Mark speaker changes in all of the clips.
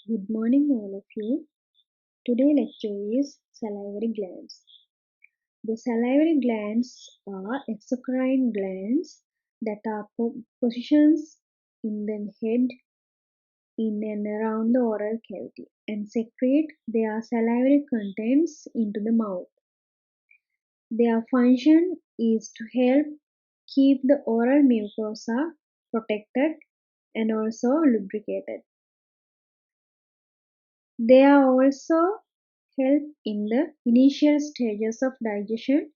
Speaker 1: Good morning, all of you. Today lecture is salivary glands. The salivary glands are exocrine glands that are positions in the head, in and around the oral cavity, and secrete their salivary contents into the mouth. Their function is to help keep the oral mucosa protected and also lubricated. They are also help in the initial stages of digestion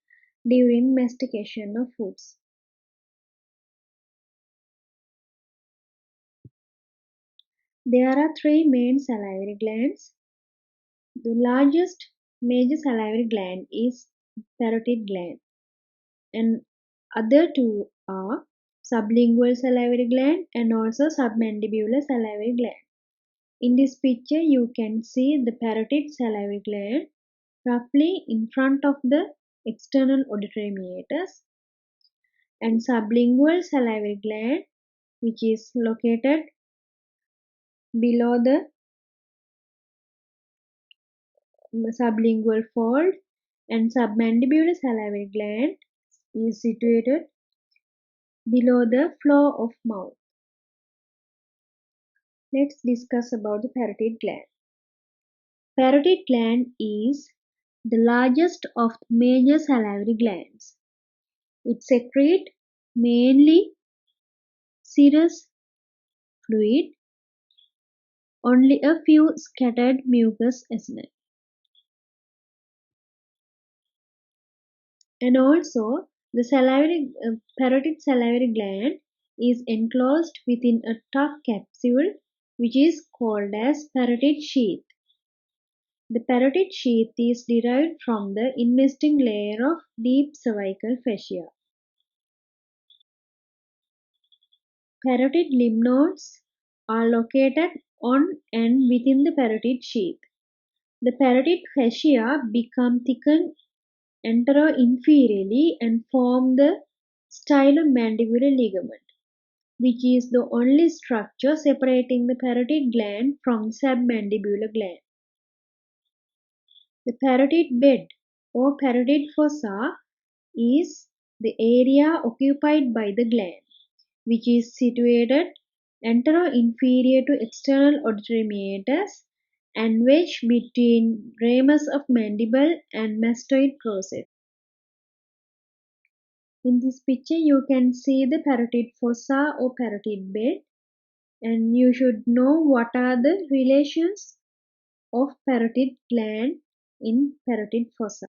Speaker 1: during mastication of foods. There are three main salivary glands. The largest major salivary gland is parotid gland, and other two are sublingual salivary gland and also submandibular salivary gland. In this picture, you can see the parotid salivary gland roughly in front of the external auditory meatus, and sublingual salivary gland, which is located below the sublingual fold, and submandibular salivary gland is situated below the floor of mouth. Let's discuss about the parotid gland. Parotid gland is the largest of major salivary glands. It secretes mainly serous fluid, only a few scattered mucus acini. And also, the parotid salivary gland is enclosed within a tough capsule which is called as parotid sheath. The parotid sheath is derived from the investing layer of deep cervical fascia. Parotid lymph nodes are located on and within the parotid sheath. The parotid fascia become thickened anteroinferiorly and form the stylomandibular ligament, which is the only structure separating the parotid gland from the submandibular gland. The parotid bed or parotid fossa is the area occupied by the gland, which is situated anteroinferior to external auditory meatus and wedged between ramus of mandible and mastoid process. In this picture, you can see the parotid fossa or parotid bed, and you should know what are the relations of parotid gland in parotid fossa.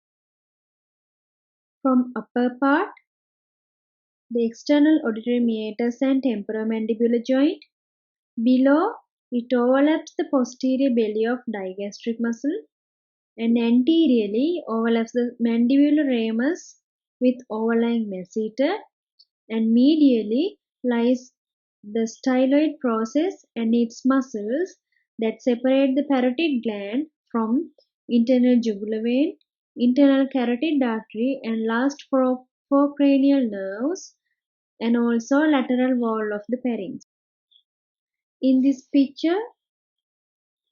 Speaker 1: From upper part, the external auditory meatus and temporomandibular joint. Below, it overlaps the posterior belly of digastric muscle, and anteriorly overlaps the mandibular ramus with overlying masseter, and medially lies the styloid process and its muscles that separate the parotid gland from internal jugular vein, internal carotid artery, and last four cranial nerves, and also lateral wall of the pharynx. In this picture,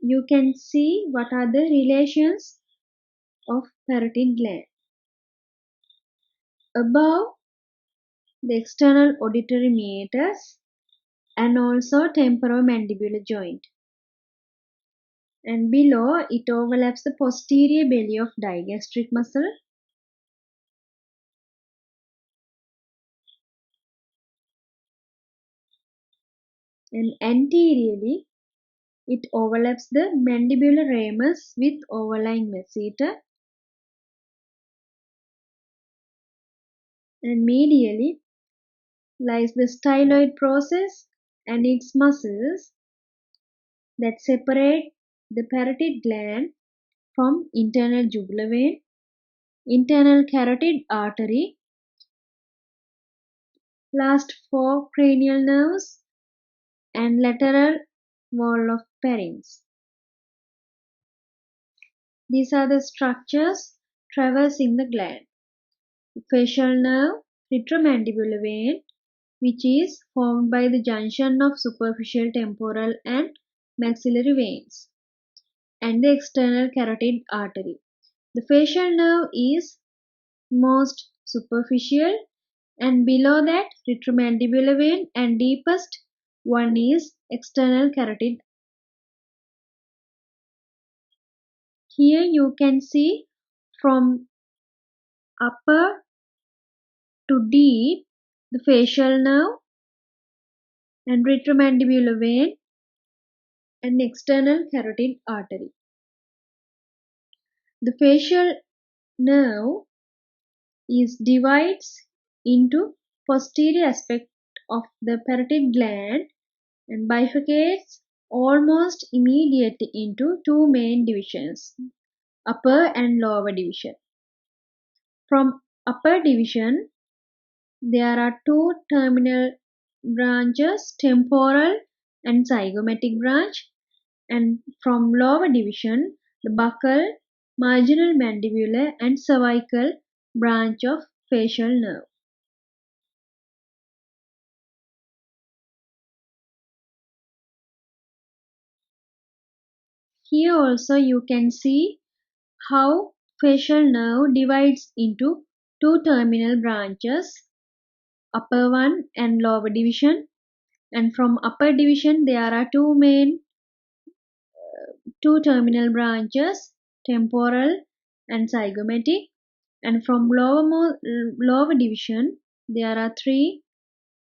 Speaker 1: you can see what are the relations of parotid gland. Above the external auditory meatus and also temporomandibular joint, and below it overlaps the posterior belly of digastric muscle, and anteriorly it overlaps the mandibular ramus with overlying masseter, and medially lies the styloid process and its muscles that separate the parotid gland from internal jugular vein, internal carotid artery, last four cranial nerves, and lateral wall of pharynx. These are the structures traversing the gland. The facial nerve, retromandibular vein, which is formed by the junction of superficial temporal and maxillary veins. and the external carotid artery. The facial nerve is most superficial, and below that retromandibular vein, and deepest one is external carotid. Here you can see from upper to deep the facial nerve and retromandibular vein and external carotid artery. The facial nerve is divides into posterior aspect of the parotid gland and bifurcates almost immediately into two main divisions, upper and lower division. From upper division, there are two terminal branches, temporal and zygomatic branch, and from lower division, the buccal, marginal mandibular and cervical branch of facial nerve. Here also you can see how facial nerve divides into two terminal branches, upper one and lower division, and from upper division there are two terminal branches, temporal and zygomatic, and from lower division there are three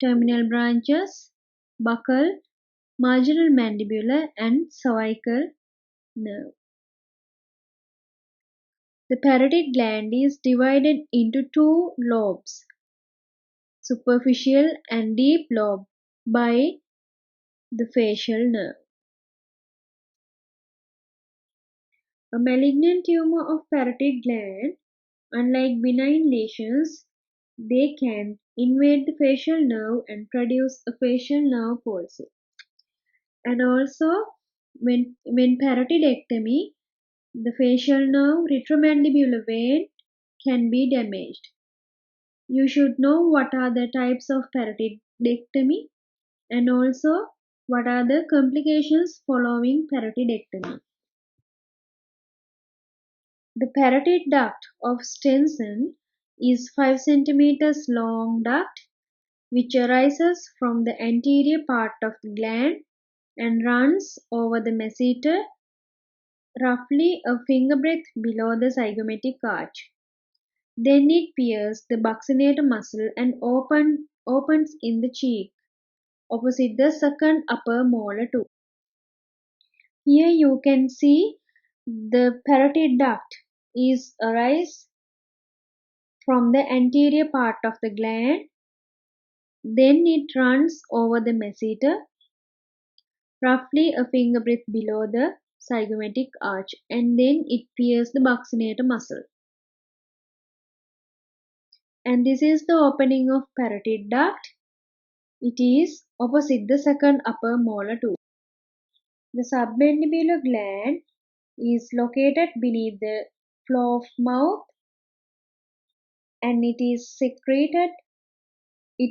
Speaker 1: terminal branches, buccal, marginal mandibular and cervical nerve. The parotid gland is divided into two lobes, superficial and deep lobe, by the facial nerve. A malignant tumor of parotid gland, unlike benign lesions, they can invade the facial nerve and produce a facial nerve palsy. And also, when parotidectomy, the facial nerve retromandibular vein can be damaged. You should know what are the types of parotidectomy and also what are the complications following parotidectomy. The parotid duct of Stenson is 5 centimeters long duct which arises from the anterior part of the gland and runs over the masseter roughly a finger breadth below the zygomatic arch. Then it pierces the buccinator muscle and opens in the cheek, opposite the second upper molar tooth. Here you can see the parotid duct is arise from the anterior part of the gland. Then it runs over the masseter, roughly a finger breadth below the zygomatic arch, and then it pierces the buccinator muscle. And this is the opening of parotid duct. It is opposite the second upper molar tooth. The submandibular gland is located beneath the floor of mouth and it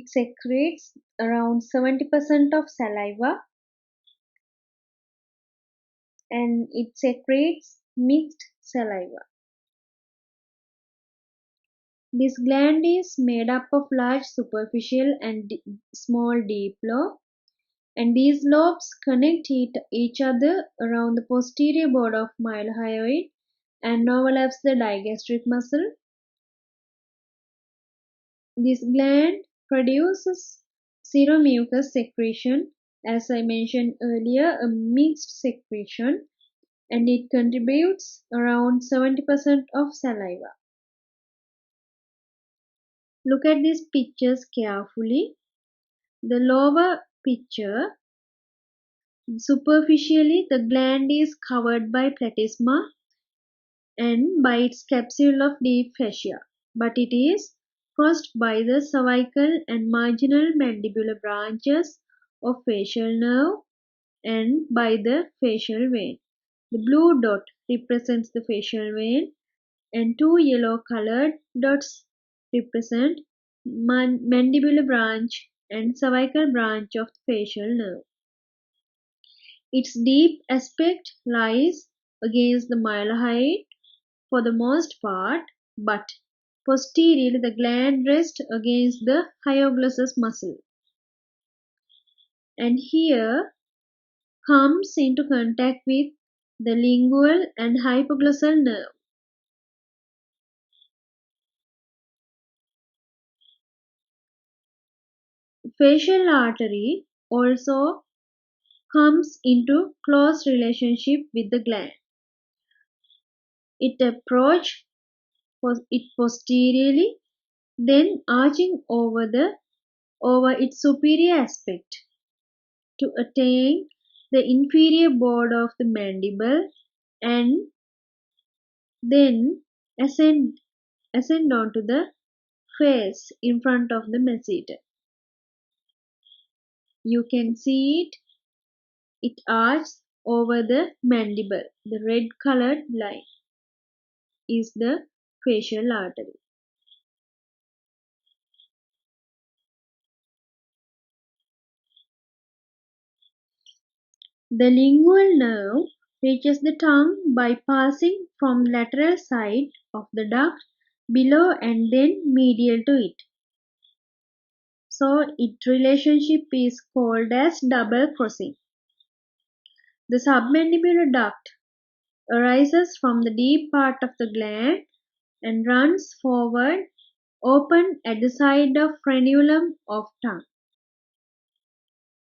Speaker 1: secretes around 70% of saliva and it secretes mixed saliva. This gland is made up of large superficial and small deep lobe, and these lobes connect each other around the posterior border of mylohyoid and overlaps the digastric muscle. This gland produces seromucus secretion, as I mentioned earlier, a mixed secretion, and it contributes around 70% of saliva. Look at these pictures carefully. The lower picture, superficially the gland is covered by platysma and by its capsule of deep fascia, but it is crossed by the cervical and marginal mandibular branches of facial nerve and by the facial vein. The blue dot represents the facial vein and two yellow colored dots represent mandibular branch and cervical branch of the facial nerve. Its deep aspect lies against the mylohyoid for the most part, but posteriorly the gland rests against the hyoglossus muscle. And here comes into contact with the lingual and hypoglossal nerve. Facial artery also comes into close relationship with the gland. It approaches it posteriorly, then arching over its superior aspect to attain the inferior border of the mandible and then ascend onto the face in front of the masseter. You can see it arches over the mandible. The red colored line is the facial artery. The lingual nerve reaches the tongue by passing from lateral side of the duct below and then medial to it. So its relationship is called as double crossing. The submandibular duct arises from the deep part of the gland and runs forward open at the side of frenulum of tongue.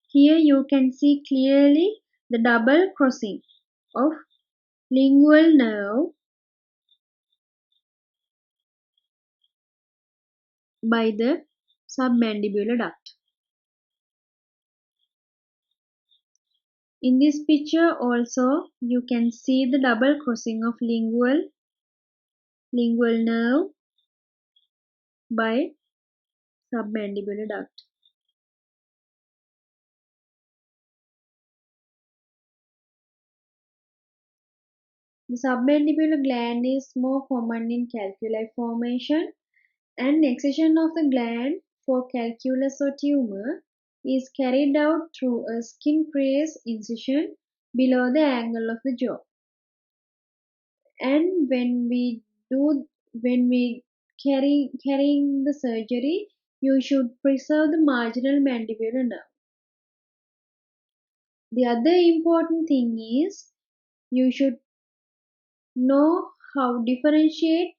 Speaker 1: Here you can see clearly the double crossing of lingual nerve by the submandibular duct. In this picture also you can see the double crossing of lingual nerve by submandibular duct. The submandibular gland is more common in calculi formation, and excision of the gland for calculus or tumor is carried out through a skin crease incision below the angle of the jaw. And when we carrying the surgery, you should preserve the marginal mandibular nerve. The other important thing is you should know how differentiate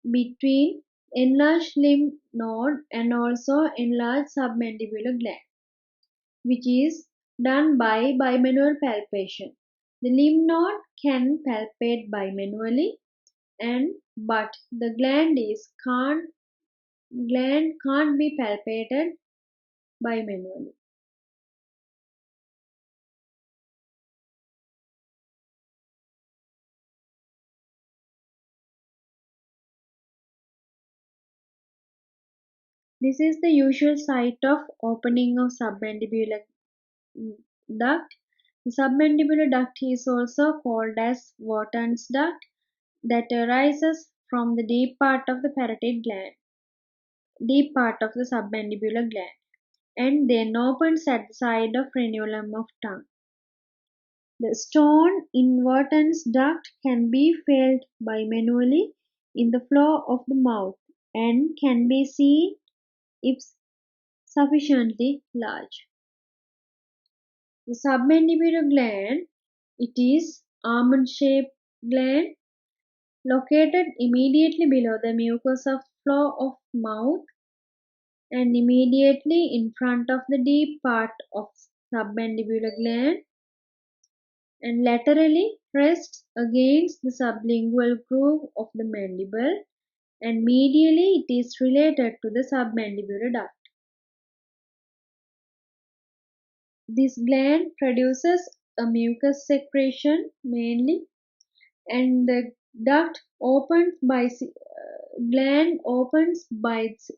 Speaker 1: between enlarged lymph node and also enlarged submandibular gland, which is done by bimanual palpation. The lymph node can palpate bimanually, but the gland can't be palpated bimanually. This is the usual site of opening of submandibular duct. The submandibular duct is also called as Wharton's duct that arises from the deep part of the parotid gland, deep part of the submandibular gland, and then opens at the side of frenulum of tongue. The stone in Wharton's duct can be felt bimanually in the floor of the mouth and can be seen if sufficiently large. The submandibular gland, it is almond-shaped gland located immediately below the mucous floor of mouth and immediately in front of the deep part of submandibular gland, and laterally rests against the sublingual groove of the mandible, and medially it is related to the submandibular duct. This gland produces a mucus secretion mainly, and the gland opens by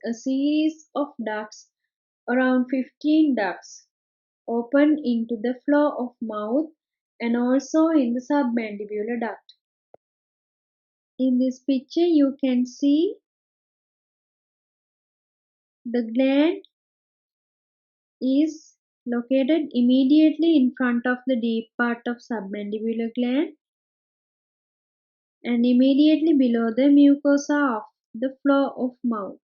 Speaker 1: a series of ducts, around 15 ducts, open into the floor of mouth and also in the submandibular duct. In this picture you can see the gland is located immediately in front of the deep part of submandibular gland, and immediately below the mucosa of the floor of mouth.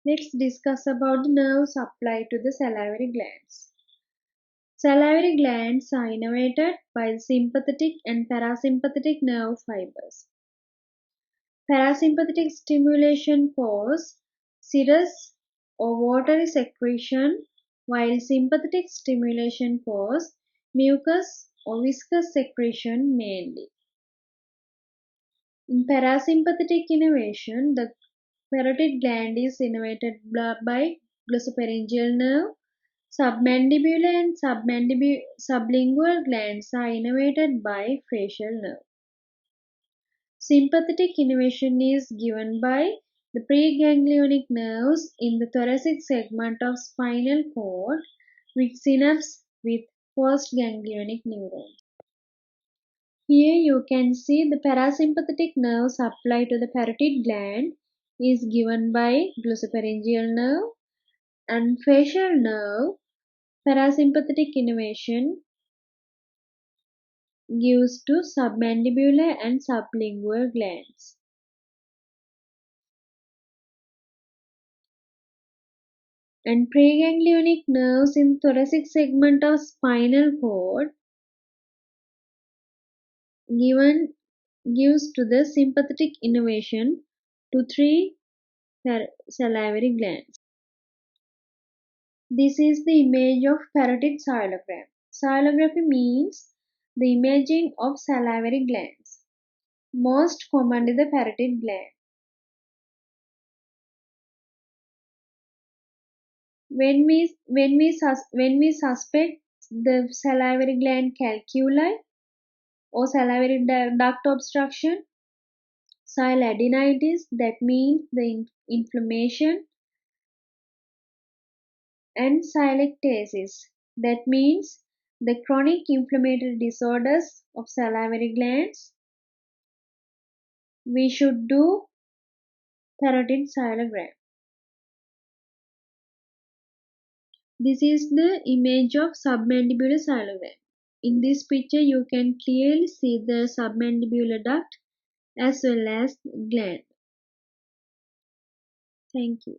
Speaker 1: Let's discuss about the nerves supplied to the salivary glands. Salivary glands are innervated by the sympathetic and parasympathetic nerve fibers. Parasympathetic stimulation causes serous or watery secretion, while sympathetic stimulation causes mucus or viscous secretion mainly. In parasympathetic innervation, the parotid gland is innervated by glossopharyngeal nerve. Submandibular and sublingual glands are innervated by facial nerve. Sympathetic innervation is given by the preganglionic nerves in the thoracic segment of spinal cord which synapse with postganglionic neurons. Here you can see the parasympathetic nerve supply to the parotid gland is given by glossopharyngeal nerve and facial nerve. Parasympathetic innervation gives to submandibular and sublingual glands. And preganglionic nerves in thoracic segment of spinal cord gives to the sympathetic innervation to three salivary glands. This is the image of parotid xylogram. Xylography means the imaging of salivary glands. Most commonly the parotid gland. When we suspect the salivary gland calculi or salivary duct obstruction, sialadenitis, that means the inflammation, and sialectasis, that means the chronic inflammatory disorders of salivary glands, we should do parotid xylogram. This is the image of submandibular xylogram. In this picture, you can clearly see the submandibular duct as well as gland. Thank you.